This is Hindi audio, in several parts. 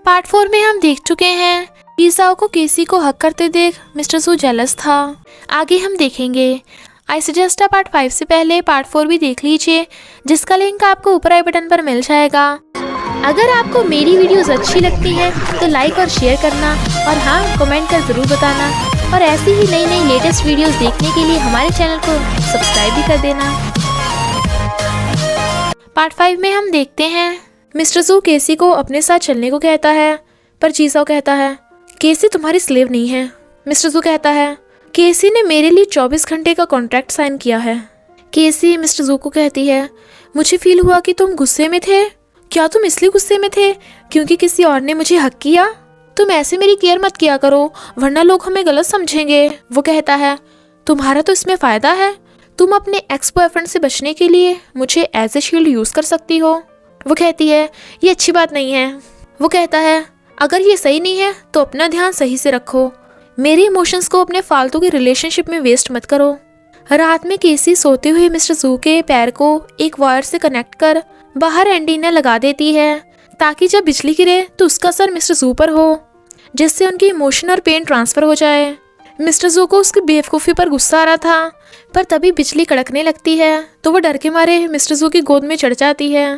पार्ट 4 में हम देख चुके हैं जीसाओ को केसी को हक करते देख मिस्टर सू जेलस था। आगे हम देखेंगे। आई सजेस्ट पार्ट 5 से पहले पार्ट 4 भी देख लीजिए, जिसका लिंक आपको ऊपर आई बटन पर मिल जाएगा। अगर आपको मेरी वीडियोस अच्छी लगती हैं तो लाइक और शेयर करना, और हाँ, कमेंट कर ज़रूर बताना। और ऐसी ही नई नई लेटेस्ट वीडियोस देखने के लिए हमारे चैनल को सब्सक्राइब भी कर देना। पार्ट 5 में हम देखते हैं मिस्टर सू केसी को अपने साथ चलने को कहता है, पर जीसाओ कहता है केसी तुम्हारी स्लेव नहीं है। मिस्टर सू कहता है केसी ने मेरे लिए 24 घंटे का कॉन्ट्रैक्ट साइन किया है। केसी मिस्टर सू को कहती है मुझे फील हुआ कि तुम गुस्से में थे। क्या तुम इसलिए गुस्से में थे क्योंकि किसी और ने मुझे हक किया? तुम ऐसे मेरी केयर मत किया करो, वरना लोग हमें गलत समझेंगे। वो कहता है तुम्हारा तो इसमें फ़ायदा है, तुम अपने एक्स बॉयफ्रेंड से बचने के लिए मुझे एज ए शील्ड यूज़ कर सकती हो। वो कहती है ये अच्छी बात नहीं है। वो कहता है अगर ये सही नहीं है तो अपना ध्यान सही से रखो, मेरे इमोशंस को अपने फालतू के रिलेशनशिप में वेस्ट मत करो। रात में केसी सोते हुए मिस्टर सू के पैर को एक वायर से कनेक्ट कर बाहर एंटीना लगा देती है, ताकि जब बिजली गिरे तो उसका असर मिस्टर सू पर हो, जिससे उनकी इमोशन और पेन ट्रांसफ़र हो जाए। मिस्टर सू को उसकी बेवकूफ़ी पर गुस्सा आ रहा था, पर तभी बिजली कड़कने लगती है तो वो डर के मारे मिस्टर सू की गोद में चढ़ जाती है।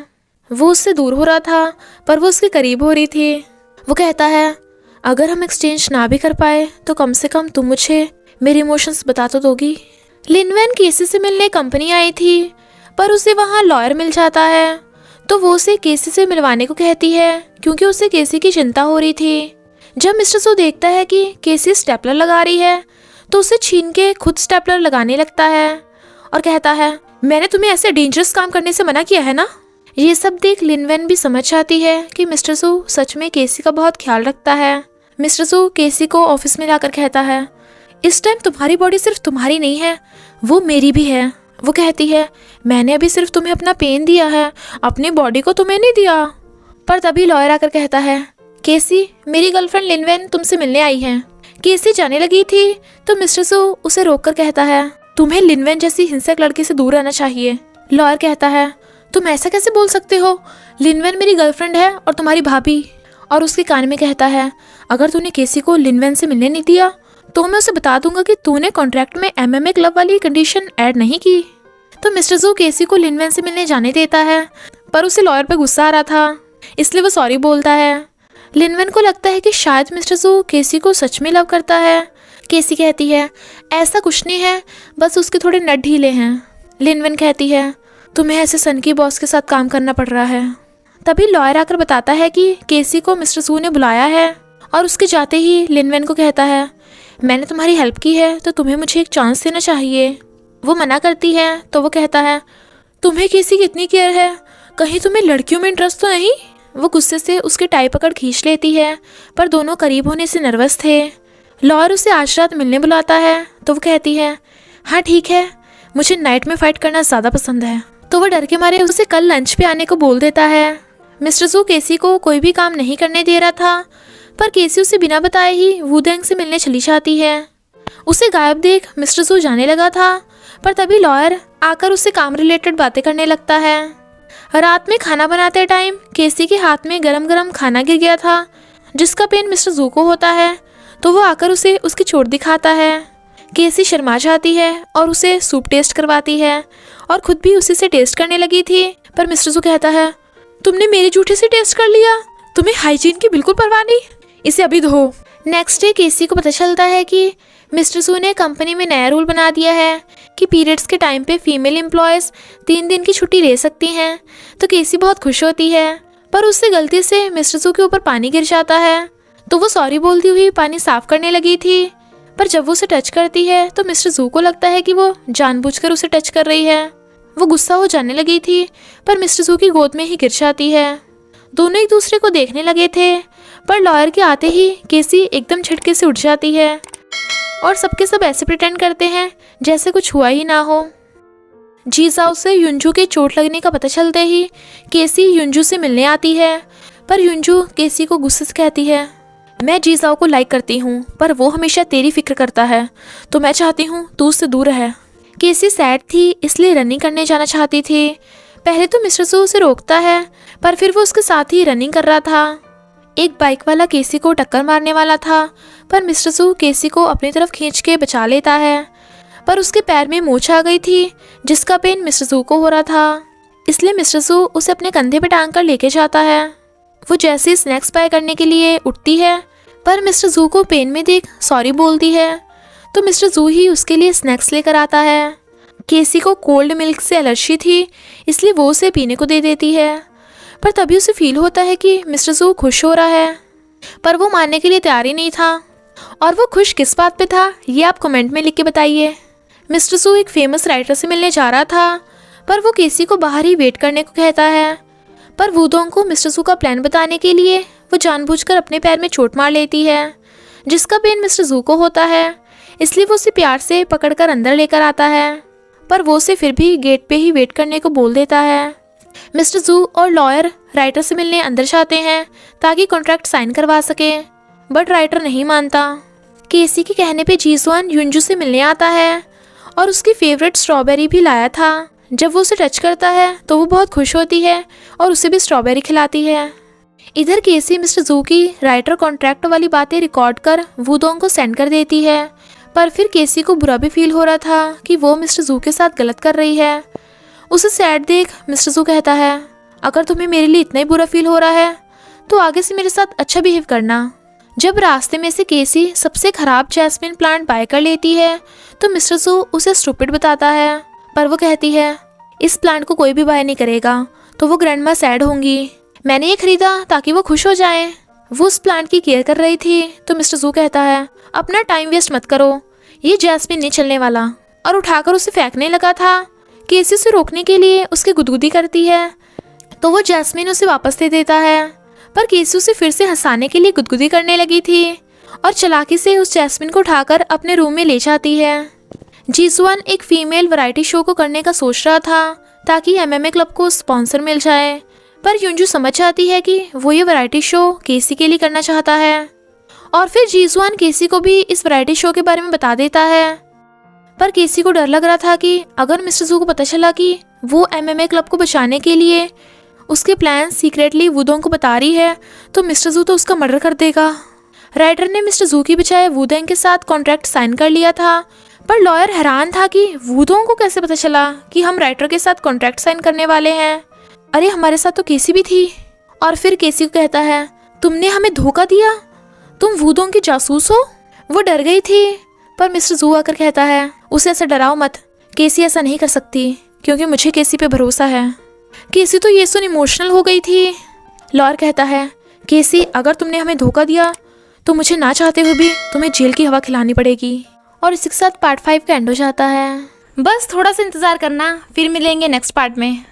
वो उससे दूर हो रहा था, पर वो उसके करीब हो रही थी। वो कहता है अगर हम एक्सचेंज ना भी कर पाए तो कम से कम तुम मुझे मेरे इमोशंस बता तो दोगी। लिनवेन केसी से मिलने कंपनी आई थी, पर उसे वहाँ लॉयर मिल जाता है, तो वो उसे केसी से मिलवाने को कहती है क्योंकि उसे केसी की चिंता हो रही थी। जब मिस्टर सू देखता है कि केसी स्टेपलर लगा रही है तो उसे छीन के खुद स्टेपलर लगाने लगता है और कहता है मैंने तुम्हें ऐसे डेंजरस काम करने से मना किया है ना। ये सब देख लिनवेन भी समझ जाती है कि मिस्टर सू सच में केसी का बहुत ख्याल रखता है। मिस्टर सू केसी को ऑफिस में लाकर कहता है इस टाइम तुम्हारी बॉडी सिर्फ तुम्हारी नहीं है, वो मेरी भी है। वो कहती है मैंने अभी सिर्फ तुम्हें अपना पेन दिया है, अपनी बॉडी को तुम्हें नहीं दिया। पर तभी लॉयर आकर कहता है केसी मेरी गर्लफ्रेंड लिनवेन तुमसे मिलने आई है। केसी जाने लगी थी तो मिस्टर सू उसे रोककर कहता है तुम्हें लिनवेन जैसी हिंसक लड़की से दूर रहना चाहिए। लॉयर कहता है तुम ऐसा कैसे बोल सकते हो, लिनवेन मेरी गर्लफ्रेंड है और तुम्हारी भाभी। और उसके कान में कहता है अगर तूने केसी को लिनवेन से मिलने नहीं दिया तो मैं उसे बता दूंगा कि तूने कॉन्ट्रैक्ट में MMA क्लब वाली कंडीशन ऐड नहीं की। तो मिस्टर सू केसी को लिनवेन से मिलने जाने देता है, पर उसे लॉयर पे गुस्सा आ रहा था, इसलिए वो सॉरी बोलता है। लिनवेन को लगता है कि शायद मिस्टर सू केसी को सच में लव करता है। केसी कहती है ऐसा कुछ नहीं है, बस उसके थोड़े नट ढीले हैं। लिनवेन कहती है तुम्हें ऐसे सन की बॉस के साथ काम करना पड़ रहा है। तभी लॉयर आकर बताता है कि केसी को मिस्टर सू ने बुलाया है, और उसके जाते ही लिनवेन को कहता है मैंने तुम्हारी हेल्प की है तो तुम्हें मुझे एक चांस देना चाहिए। वो मना करती है तो वो कहता है तुम्हें केसी की इतनी केयर है, कहीं तुम्हें लड़कियों में इंटरेस्ट तो नहीं? वो गुस्से से उसकी टाई पकड़ खींच लेती है, पर दोनों करीब होने से नर्वस थे। लॉयर उसे आज रात मिलने बुलाता है तो वो कहती है हाँ ठीक है, मुझे नाइट में फाइट करना ज़्यादा पसंद है। तो वो डर के मारे उसे कल लंच पे आने को बोल देता है। मिस्टर सू केसी को कोई भी काम नहीं करने दे रहा था, पर केसी उसे बिना बताए ही वुडेंग से मिलने चली जाती है। उसे गायब देख मिस्टर सू जाने लगा था, पर तभी लॉयर आकर उससे काम रिलेटेड बातें करने लगता है। रात में खाना बनाते टाइम केसी के हाथ में गरम गरम खाना गिर गया था, जिसका पेन मिस्टर सू को होता है, तो वो आकर उसे उसकी चोट दिखाता है। केसी शर्मा जाती है और उसे सूप टेस्ट करवाती है, और खुद भी उसी से टेस्ट करने लगी थी, पर मिस्टर सू कहता है तुमने मेरे जूठे से टेस्ट कर लिया, तुम्हें हाइजीन की बिल्कुल परवाह नहीं, इसे अभी धो। नेक्स्ट डे केसी को पता चलता है कि मिस्टर सू ने कंपनी में नया रूल बना दिया है कि पीरियड्स के टाइम पे फीमेल एम्प्लॉयज़ 3 दिन की छुट्टी ले सकती हैं। तो केसी बहुत खुश होती है, पर उससे गलती से मिस्टर सू के ऊपर पानी गिर जाता है, तो वो सॉरी बोलती हुई पानी साफ करने लगी थी, पर जब वो उसे टच करती है तो मिस्टर सू को लगता है कि वो जानबूझकर उसे टच कर रही है। वो गुस्सा हो जाने लगी थी, पर मिस्टर सू की गोद में ही गिर जाती है। दोनों एक दूसरे को देखने लगे थे, पर लॉयर के आते ही केसी एकदम झटके से उठ जाती है, और सबके सब ऐसे प्रिटेंड करते हैं जैसे कुछ हुआ ही ना हो। जीसाओ से युंजू के चोट लगने का पता चलते ही केसी युंजू से मिलने आती है, पर युंजू केसी को गुस्से से कहती है मैं जीसाओ को लाइक करती हूँ, पर वो हमेशा तेरी फिक्र करता है, तो मैं चाहती हूँ तू उससे दूर रहे। केसी सैड थी, इसलिए रनिंग करने जाना चाहती थी। पहले तो मिस्टर सू उसे रोकता है, पर फिर वो उसके साथ ही रनिंग कर रहा था। एक बाइक वाला केसी को टक्कर मारने वाला था, पर मिस्टर जू केसी को अपनी तरफ खींच के बचा लेता है। पर उसके पैर में मोच आ गई थी, जिसका पेन मिस्टर जू को हो रहा था। इसलिए मिस्टर जू उसे अपने कंधे पे टांग कर लेके जाता है। वो जैसे ही स्नैक्स बाय करने के लिए उठती है, पर मिस्टर जू को पेन में देख सॉरी बोलती है, तो मिस्टर जू ही उसके लिए स्नैक्स लेकर आता है। केसी को कोल्ड मिल्क से एलर्जी थी, इसलिए वो उसे पीने को दे देती है। पर तभी उसे फील होता है कि मिस्टर जू खुश हो रहा है, पर वो मानने के लिए तैयार ही नहीं था। और वो खुश किस बात पे था, ये आप कमेंट में लिख के बताइए। मिस्टर जू एक फेमस राइटर से मिलने जा रहा था, पर वो केसी को बाहर ही वेट करने को कहता है। पर वूडोंग को मिस्टर जू का प्लान बताने के लिए वो जानबूझकर अपने पैर में चोट मार लेती है, जिसका पेन मिस्टर जू को होता है। इसलिए वो उसे प्यार से पकड़कर अंदर लेकर आता है, पर वो उसे फिर भी गेट पे ही वेट करने को बोल देता है। मिस्टर जू और लॉयर राइटर से मिलने अंदर जाते हैं ताकि कॉन्ट्रैक्ट साइन करवा सके, बट राइटर नहीं मानता। केसी के कहने पे जीसुआन युंजू से मिलने आता है और उसकी फेवरेट स्ट्रॉबेरी भी लाया था। जब वो उसे टच करता है तो वो बहुत खुश होती है और उसे भी स्ट्रॉबेरी खिलाती है। इधर केसी मिस्टर जू की राइटर कॉन्ट्रैक्ट वाली बातें रिकॉर्ड कर वूडोंग को सेंड कर देती है, पर फिर केसी को बुरा भी फील हो रहा था कि वो मिस्टर जू के साथ गलत कर रही है। उसे सैड देख मिस्टर जू कहता है, अगर तुम्हें मेरे लिए इतना ही बुरा फील हो रहा है तो आगे से मेरे साथ अच्छा बिहेव करना। जब रास्ते में से केसी सबसे खराब जैस्मिन प्लांट बाय कर लेती है तो मिस्टर जू उसे स्टूपिड बताता है, पर वो कहती है इस प्लांट को कोई भी बाय नहीं करेगा तो वो ग्रैंडमा सैड होंगी। मैंने ये खरीदा ताकि वो खुश हो जाएं। वो उस प्लांट की केयर कर रही थी तो मिस्टर जू कहता है, अपना टाइम वेस्ट मत करो, ये जैस्मिन नहीं चलने वाला, और उठाकर उसे फेंकने लगा था। केसी उसे रोकने के लिए उसकी गुदगुदी करती है तो वो जैस्मिन उसे वापस दे देता है, पर केसी उसे फिर से हंसाने के लिए गुदगुदी करने लगी थी और चालाकी से उस जैस्मिन को उठाकर अपने रूम में ले जाती है। जीसुआन एक फीमेल वैरायटी शो को करने का सोच रहा था ताकि एमएमए क्लब को स्पॉन्सर मिल जाए, पर युंजू समझ जाती है कि वो ये वैरायटी शो केसी के लिए करना चाहता है। और फिर जीसुआन केसी को भी इस वैरायटी शो के बारे में बता देता है, पर केसी को डर लग रहा था कि अगर मिस्टर जू को पता चला कि वो एमएमए क्लब को बचाने के लिए उसके प्लान सीक्रेटली वूडोंग को बता रही है तो मिस्टर जू तो उसका मर्डर कर देगा। राइटर ने मिस्टर जू की बजाय वूडोंग के साथ कॉन्ट्रैक्ट साइन कर लिया था, पर लॉयर हैरान था कि वूडोंग को कैसे पता चला कि हम राइटर के साथ कॉन्ट्रैक्ट साइन करने वाले हैं। अरे हमारे साथ तो केसी भी थी। और फिर केसी को कहता है, तुमने हमें धोखा दिया, तुम वूडोंग की जासूस हो। वो डर गई थी, पर मिस्टर जू आकर कहता है, उसे ऐसा डराओ मत, केसी ऐसा नहीं कर सकती क्योंकि मुझे केसी पे भरोसा है। केसी तो ये सुन इमोशनल हो गई थी। लॉयर कहता है, केसी अगर तुमने हमें धोखा दिया तो मुझे ना चाहते हुए भी तुम्हें जेल की हवा खिलानी पड़ेगी। और इसी के साथ पार्ट 5 का एंड हो जाता है। बस थोड़ा सा इंतजार करना, फिर मिलेंगे नेक्स्ट पार्ट में।